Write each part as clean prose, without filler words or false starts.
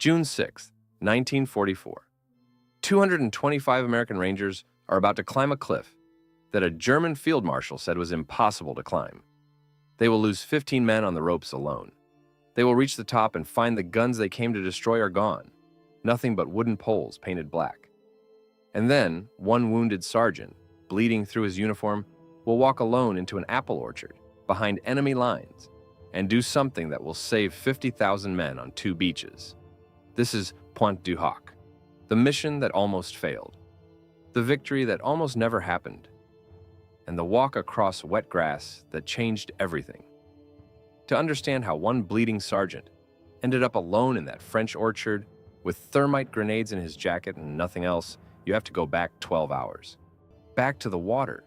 June 6, 1944. 225 American Rangers are about to climb a cliff that a German field marshal said was impossible to climb. They will lose 15 men on the ropes alone. They will reach the top and find the guns they came to destroy are gone, nothing but wooden poles painted black. And then, one wounded sergeant, bleeding through his uniform, will walk alone into an apple orchard behind enemy lines and do something that will save 50,000 men on 2 beaches. This is Pointe du Hoc, the mission that almost failed, the victory that almost never happened, and the walk across wet grass that changed everything. To understand how one bleeding sergeant ended up alone in that French orchard with thermite grenades in his jacket and nothing else, you have to go back 12 hours. Back to the water.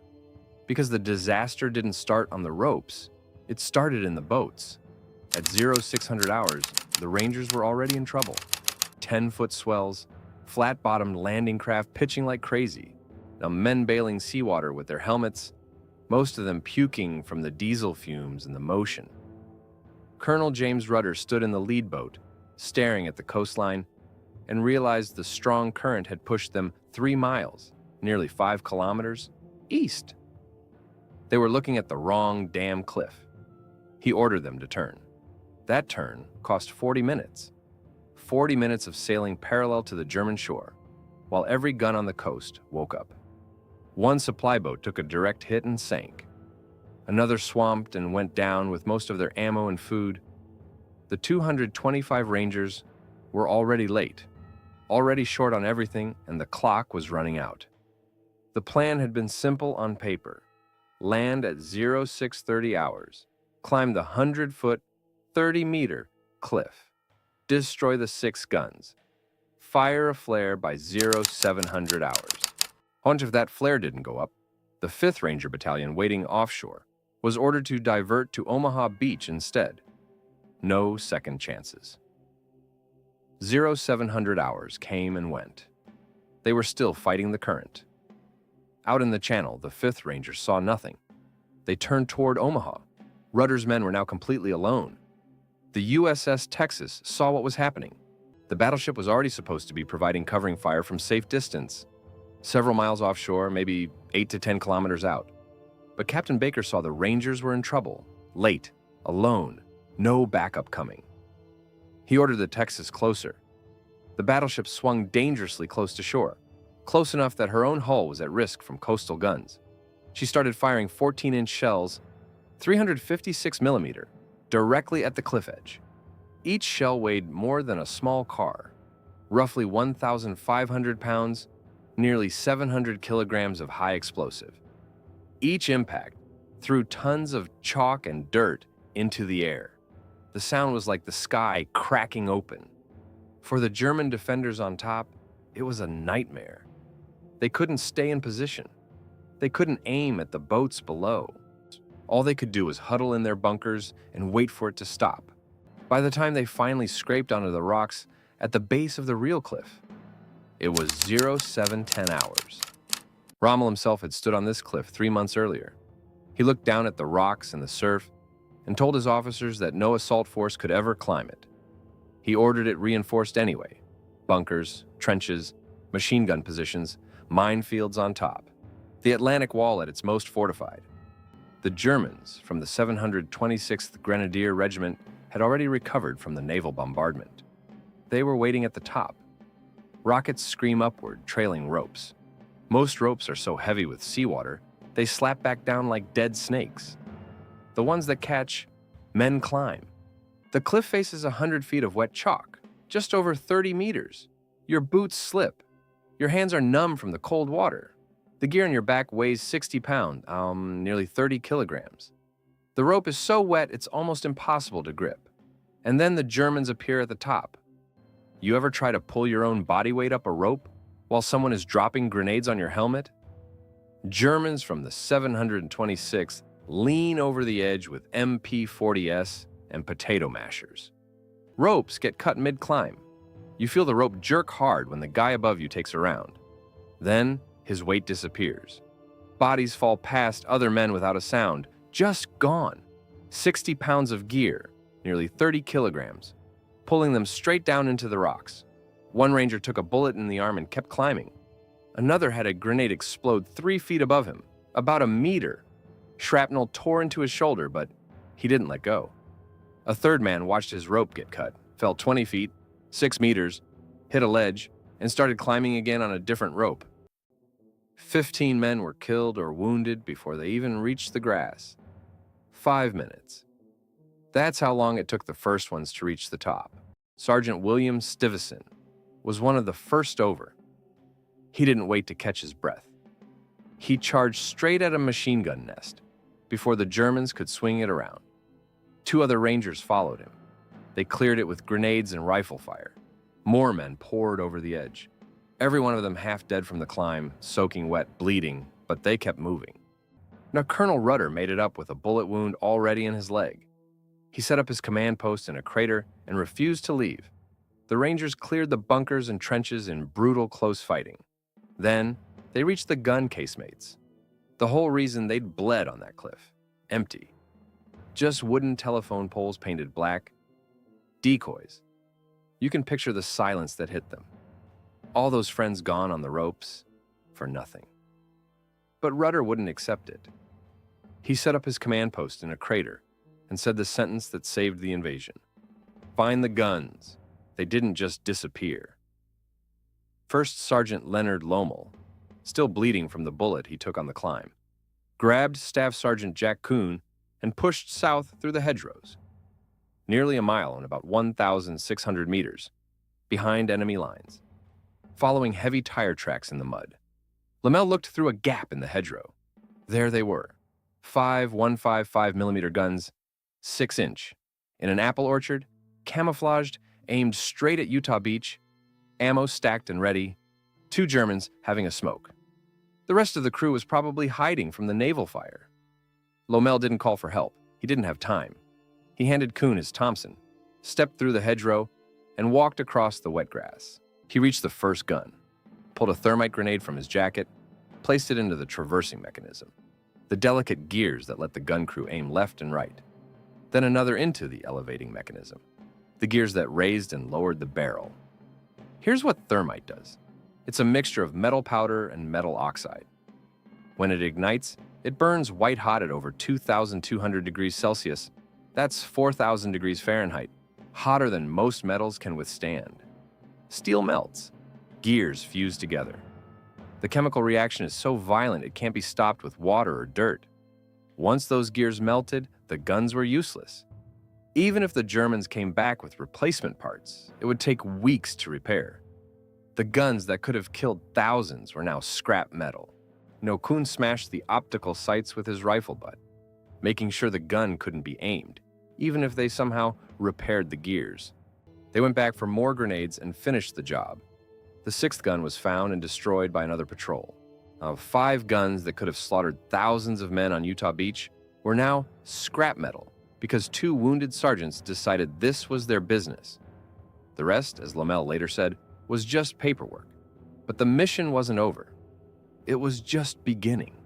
Because the disaster didn't start on the ropes, it started in the boats. At 0600 hours, the Rangers were already in trouble. 10-foot swells, flat-bottomed landing craft pitching like crazy, now men bailing seawater with their helmets, most of them puking from the diesel fumes and the motion. Colonel James Rudder stood in the lead boat, staring at the coastline, and realized the strong current had pushed them 3 miles, nearly 5 kilometers, east. They were looking at the wrong damn cliff. He ordered them to turn. That turn cost 40 minutes. 40 minutes of sailing parallel to the German shore, while every gun on the coast woke up. One supply boat took a direct hit and sank. Another swamped and went down with most of their ammo and food. The 225 Rangers were already late, already short on everything, and the clock was running out. The plan had been simple on paper. Land at 0630 hours, climb the 100-foot, 30-meter cliff, destroy the 6 guns, fire a flare by 0700 hours. Once if that flare didn't go up, the 5th Ranger Battalion waiting offshore was ordered to divert to Omaha Beach instead. No second chances. 0700 hours came and went. They were still fighting the current. Out in the channel, the 5th Rangers saw nothing. They turned toward Omaha. Rudder's men were now completely alone. The USS Texas saw what was happening. The battleship was already supposed to be providing covering fire from safe distance, several miles offshore, maybe 8 to 10 kilometers out. But Captain Baker saw the Rangers were in trouble, late, alone, no backup coming. He ordered the Texas closer. The battleship swung dangerously close to shore, close enough that her own hull was at risk from coastal guns. She started firing 14-inch shells, 356 millimeter, directly at the cliff edge. Each shell weighed more than a small car, roughly 1,500 pounds, nearly 700 kilograms of high explosive. Each impact threw tons of chalk and dirt into the air. The sound was like the sky cracking open. For the German defenders on top, it was a nightmare. They couldn't stay in position. They couldn't aim at the boats below. All they could do was huddle in their bunkers and wait for it to stop. By the time they finally scraped onto the rocks at the base of the real cliff, it was 0710 hours. Rommel himself had stood on this cliff 3 months earlier. He looked down at the rocks and the surf and told his officers that no assault force could ever climb it. He ordered it reinforced anyway. Bunkers, trenches, machine gun positions, minefields on top. The Atlantic Wall at its most fortified. The Germans from the 726th Grenadier Regiment had already recovered from the naval bombardment. They were waiting at the top. Rockets scream upward, trailing ropes. Most ropes are so heavy with seawater, they slap back down like dead snakes. The ones that catch, men climb. The cliff faces 100 feet of wet chalk, just over 30 meters. Your boots slip. Your hands are numb from the cold water. The gear on your back weighs 60 pounds, nearly 30 kilograms. The rope is so wet it's almost impossible to grip. And then the Germans appear at the top. You ever try to pull your own body weight up a rope while someone is dropping grenades on your helmet? Germans from the 726th lean over the edge with MP-40S and potato mashers. Ropes get cut mid-climb. You feel the rope jerk hard when the guy above you takes a round. Then his weight disappears. Bodies fall past other men without a sound, just gone. 60 pounds of gear, nearly 30 kilograms. pulling them straight down into the rocks. One ranger took a bullet in the arm and kept climbing. Another had a grenade explode 3 feet above him, about a meter. Shrapnel tore into his shoulder, but he didn't let go. A third man watched his rope get cut, fell 20 feet, 6 meters, hit a ledge, and started climbing again on a different rope. 15 men were killed or wounded before they even reached the grass. 5 minutes. That's how long it took the first ones to reach the top. Sergeant William Stivison was one of the first over. He didn't wait to catch his breath. He charged straight at a machine gun nest before the Germans could swing it around. 2 other Rangers followed him. They cleared it with grenades and rifle fire. More men poured over the edge. Every one of them half dead from the climb, soaking wet, bleeding, but they kept moving. Now, Colonel Rudder made it up with a bullet wound already in his leg. He set up his command post in a crater and refused to leave. The Rangers cleared the bunkers and trenches in brutal close fighting. Then, they reached the gun casemates. The whole reason they'd bled on that cliff. Empty. Just wooden telephone poles painted black. Decoys. You can picture the silence that hit them. All those friends gone on the ropes for nothing. But Rudder wouldn't accept it. He set up his command post in a crater and said the sentence that saved the invasion. Find the guns. They didn't just disappear. First Sergeant Leonard Lomell, still bleeding from the bullet he took on the climb, grabbed Staff Sergeant Jack Kuhn and pushed south through the hedgerows. Nearly a mile and about 1,600 meters, behind enemy lines, following heavy tire tracks in the mud. Lomell looked through a gap in the hedgerow. There they were, 5 155mm guns, 6-inch, in an apple orchard, camouflaged, aimed straight at Utah Beach, ammo stacked and ready, 2 Germans having a smoke. The rest of the crew was probably hiding from the naval fire. Lomell didn't call for help. He didn't have time. He handed Kuhn his Thompson, stepped through the hedgerow, and walked across the wet grass. He reached the first gun, pulled a thermite grenade from his jacket, placed it into the traversing mechanism, the delicate gears that let the gun crew aim left and right, then another into the elevating mechanism, the gears that raised and lowered the barrel. Here's what thermite does. It's a mixture of metal powder and metal oxide. When it ignites, it burns white hot at over 2,200 degrees Celsius. That's 4,000 degrees Fahrenheit, hotter than most metals can withstand. Steel melts. Gears fuse together. The chemical reaction is so violent it can't be stopped with water or dirt. Once those gears melted, the guns were useless. Even if the Germans came back with replacement parts, it would take weeks to repair. The guns that could have killed thousands were now scrap metal. Kuhn smashed the optical sights with his rifle butt, making sure the gun couldn't be aimed, even if they somehow repaired the gears. They went back for more grenades and finished the job. The 6th gun was found and destroyed by another patrol. 5 guns that could have slaughtered thousands of men on Utah Beach were now scrap metal because 2 wounded sergeants decided this was their business. The rest, as Lomell later said, was just paperwork. But the mission wasn't over. It was just beginning.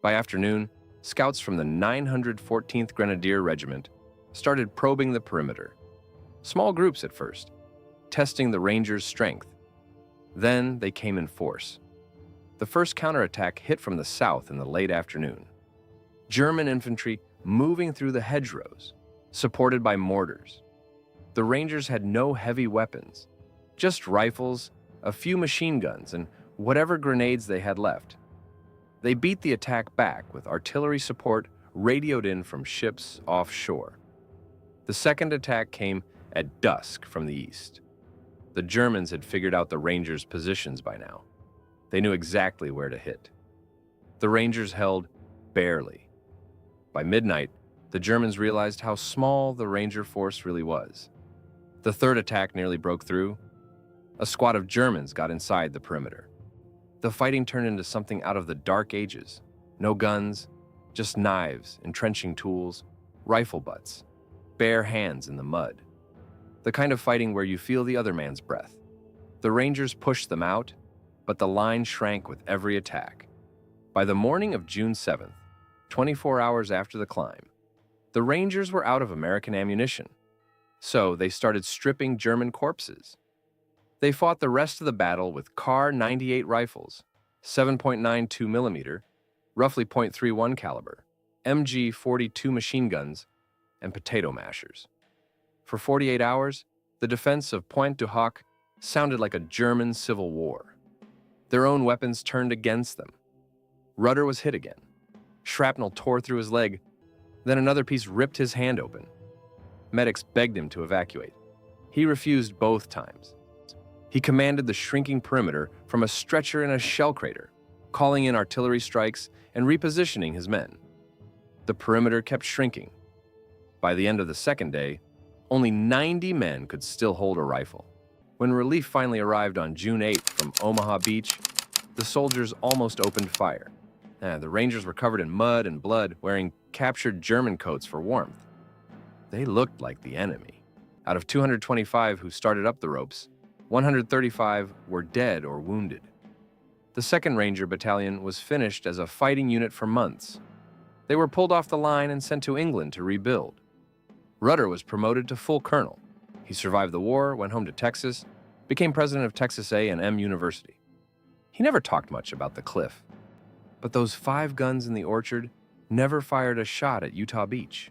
By afternoon, scouts from the 914th Grenadier Regiment started probing the perimeter. Small groups at first, testing the Rangers' strength. Then they came in force. The first counterattack hit from the south in the late afternoon. German infantry moving through the hedgerows, supported by mortars. The Rangers had no heavy weapons, just rifles, a few machine guns, and whatever grenades they had left. They beat the attack back with artillery support radioed in from ships offshore. The second attack came at dusk from the east. The Germans had figured out the Rangers' positions by now. They knew exactly where to hit. The Rangers held barely. By midnight, the Germans realized how small the Ranger force really was. The third attack nearly broke through. A squad of Germans got inside the perimeter. The fighting turned into something out of the Dark Ages. No guns, just knives, entrenching tools, rifle butts, bare hands in the mud. The kind of fighting where you feel the other man's breath. The Rangers pushed them out, but the line shrank with every attack. By the morning of June 7th, 24 hours after the climb, the Rangers were out of American ammunition. So they started stripping German corpses. They fought the rest of the battle with Kar 98 rifles, 7.92 millimeter, roughly .31 caliber, MG 42 machine guns, and potato mashers. For 48 hours, the defense of Pointe du Hoc sounded like a German civil war. Their own weapons turned against them. Rudder was hit again. Shrapnel tore through his leg, then another piece ripped his hand open. Medics begged him to evacuate. He refused both times. He commanded the shrinking perimeter from a stretcher in a shell crater, calling in artillery strikes and repositioning his men. The perimeter kept shrinking. By the end of the second day, only 90 men could still hold a rifle. When relief finally arrived on June 8th from Omaha Beach, the soldiers almost opened fire. The Rangers were covered in mud and blood, wearing captured German coats for warmth. They looked like the enemy. Out of 225 who started up the ropes, 135 were dead or wounded. The 2nd Ranger Battalion was finished as a fighting unit for months. They were pulled off the line and sent to England to rebuild. Rudder was promoted to full colonel. He survived the war, went home to Texas, became president of Texas A&M University. He never talked much about the cliff, but those 5 guns in the orchard never fired a shot at Utah Beach.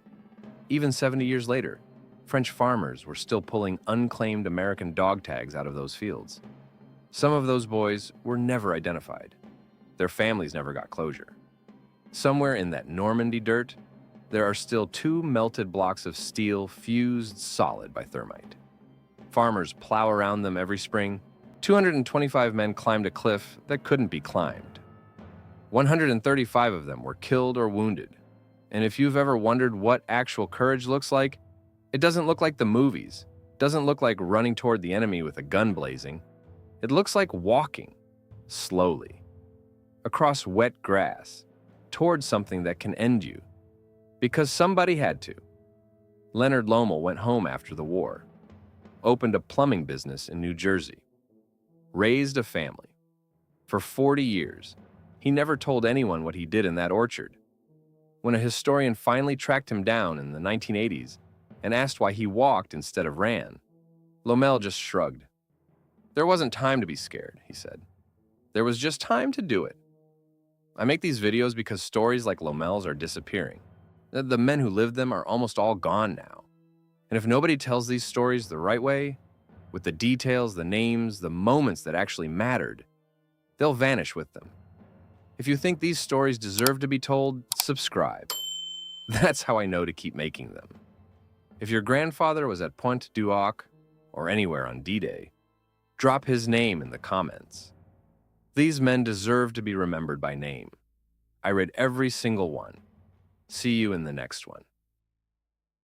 Even 70 years later, French farmers were still pulling unclaimed American dog tags out of those fields. Some of those boys were never identified. Their families never got closure. Somewhere in that Normandy dirt, there are still 2 melted blocks of steel fused solid by thermite. Farmers plow around them every spring. 225 men climbed a cliff that couldn't be climbed. 135 of them were killed or wounded. And if you've ever wondered what actual courage looks like, it doesn't look like the movies. It doesn't look like running toward the enemy with a gun blazing. It looks like walking, slowly, across wet grass, towards something that can end you. Because somebody had to. Leonard Lomell went home after the war, opened a plumbing business in New Jersey, raised a family. For 40 years, he never told anyone what he did in that orchard. When a historian finally tracked him down in the 1980s and asked why he walked instead of ran, Lomell just shrugged. There wasn't time to be scared, he said. There was just time to do it. I make these videos because stories like Lomell's are disappearing. The men who lived them are almost all gone now. And if nobody tells these stories the right way, with the details, the names, the moments that actually mattered, they'll vanish with them. If you think these stories deserve to be told, subscribe. That's how I know to keep making them. If your grandfather was at Pointe du Hoc, or anywhere on D-Day, drop his name in the comments. These men deserve to be remembered by name. I read every single one. See you in the next one.